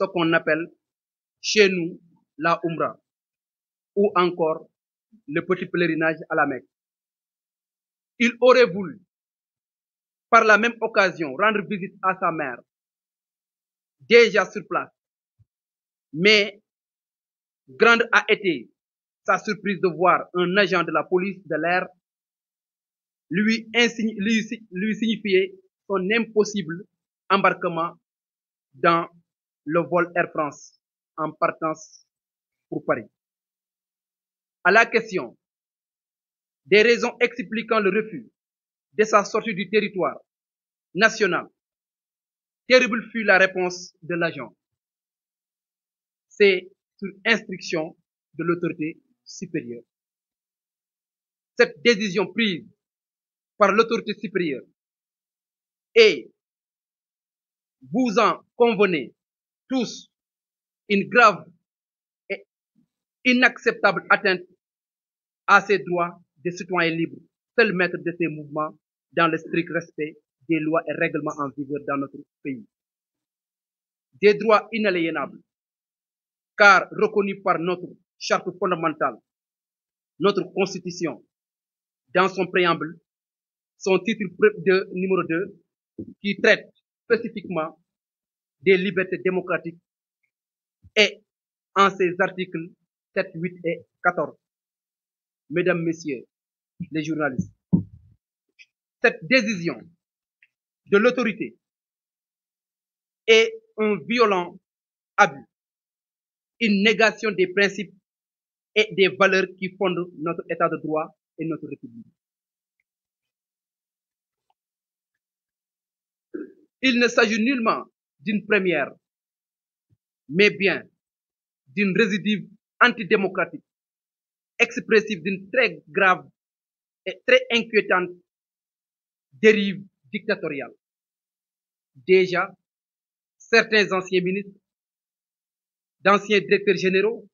ce qu'on appelle chez nous la Umrah ou encore le petit pèlerinage à la Mecque. Il aurait voulu, par la même occasion, rendre visite à sa mère, déjà sur place. Mais grande a été sa surprise de voir un agent de la police de l'air lui signifier son impossible embarquement dans le vol Air France en partance pour Paris. À la question des raisons expliquant le refus de sa sortie du territoire national, terrible fut la réponse de l'agent. C'est sur instruction de l'autorité supérieure. Cette décision prise par l'autorité supérieure et vous en convenez tous une grave et inacceptable atteinte à ces droits de citoyens libres, seul maître de ces mouvements dans le strict respect des lois et règlements en vigueur dans notre pays. Des droits inaliénables, car reconnus par notre charte fondamentale, notre constitution, dans son préambule, son titre numéro 2, qui traite spécifiquement des libertés démocratiques et en ses articles 7, 8 et 14. Mesdames, Messieurs les journalistes, cette décision de l'autorité est un violent abus, une négation des principes et des valeurs qui fondent notre état de droit et notre république. Il ne s'agit nullement d'une première, mais bien d'une récidive antidémocratique, expressive d'une très grave et très inquiétante dérive dictatoriale. Déjà, certains anciens ministres, d'anciens directeurs généraux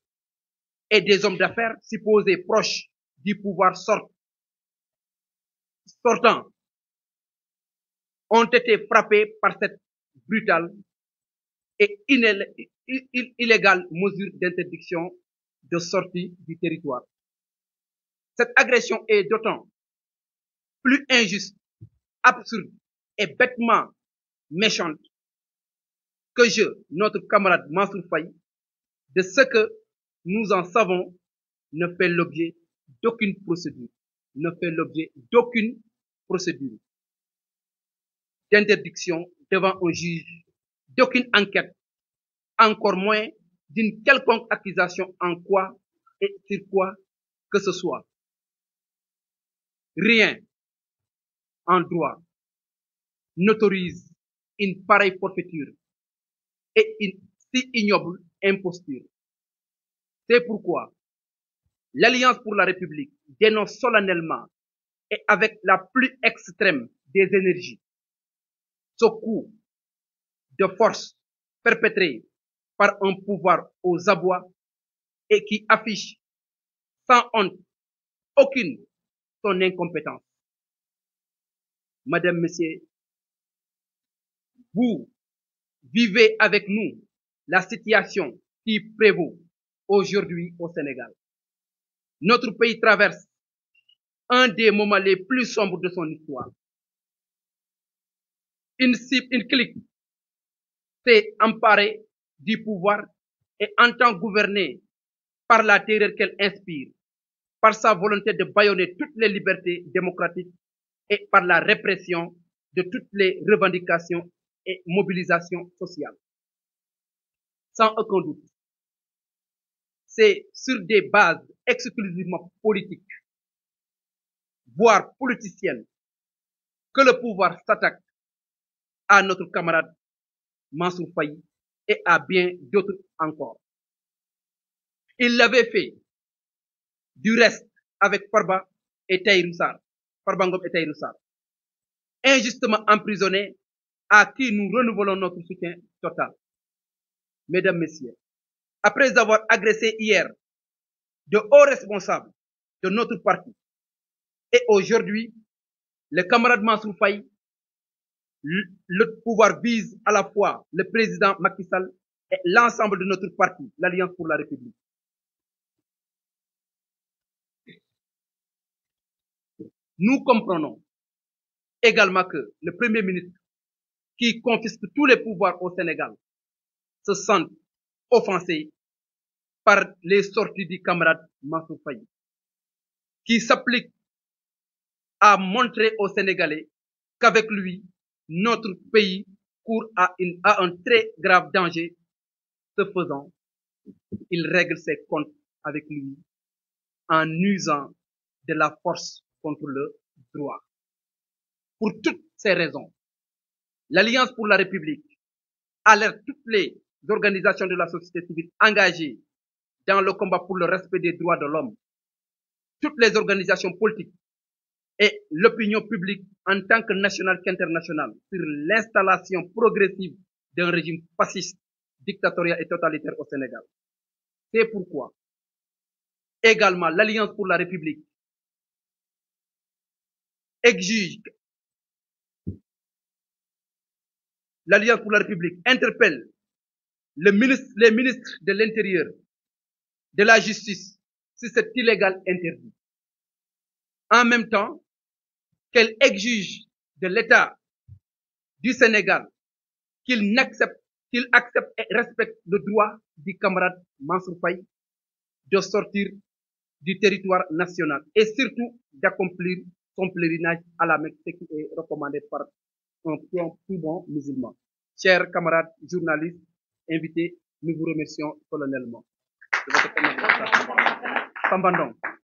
et des hommes d'affaires supposés proches du pouvoir sortant ont été frappés par cette brutale et illégale mesure d'interdiction de sortie du territoire. Cette agression est d'autant plus injuste, absurde et bêtement méchante que notre camarade Mansour Faye, de ce que nous en savons, ne fait l'objet d'aucune procédure, d'interdiction devant un juge, d'aucune enquête, encore moins d'une quelconque accusation en quoi et sur quoi que ce soit. Rien en droit n'autorise une pareille forfaiture et une si ignoble imposture. C'est pourquoi l'Alliance pour la République dénonce solennellement et avec la plus extrême des énergies ce coup de force perpétré par un pouvoir aux abois et qui affiche sans honte aucune son incompétence. Madame, Messieurs, vous vivez avec nous la situation qui prévaut aujourd'hui au Sénégal. Notre pays traverse un des moments les plus sombres de son histoire. Une clique s'est emparée du pouvoir et entend gouverner par la terreur qu'elle inspire, par sa volonté de bâillonner toutes les libertés démocratiques et par la répression de toutes les revendications et mobilisations sociales. Sans aucun doute, c'est sur des bases exclusivement politiques, voire politiciennes, que le pouvoir s'attaque à notre camarade Mansour Faye et à bien d'autres encore. Il l'avait fait du reste avec Farba Ngom et Tahirou Sarr, injustement emprisonnés, à qui nous renouvelons notre soutien total. Mesdames, Messieurs, après avoir agressé hier de hauts responsables de notre parti et aujourd'hui le camarade Mansour Faye, le pouvoir vise à la fois le président Macky Sall et l'ensemble de notre parti, l'Alliance pour la République. Nous comprenons également que le Premier ministre, qui confisque tous les pouvoirs au Sénégal, se sent offensé par les sorties du camarade Mansour Faye, qui s'applique à montrer aux Sénégalais qu'avec lui, notre pays court à un très grave danger. Ce faisant, il règle ses comptes avec lui en usant de la force contre le droit. Pour toutes ces raisons, l'Alliance pour la République alerte toutes les organisations de la société civile engagées dans le combat pour le respect des droits de l'homme, toutes les organisations politiques et l'opinion publique en tant que nationale qu'internationale sur l'installation progressive d'un régime fasciste, dictatorial et totalitaire au Sénégal. C'est pourquoi également l'Alliance pour la République exige, l'Alliance pour la République interpelle les ministres de l'Intérieur, de la Justice sur cet illégal interdit. En même temps qu'elle exige de l'État du Sénégal qu'il accepte et respecte le droit du camarade Mansour Faye de sortir du territoire national et surtout d'accomplir son pèlerinage à la Mecque, ce qui est recommandé par un plus bon musulman. Chers camarades journalistes, invités, nous vous remercions solennellement. Sambandong.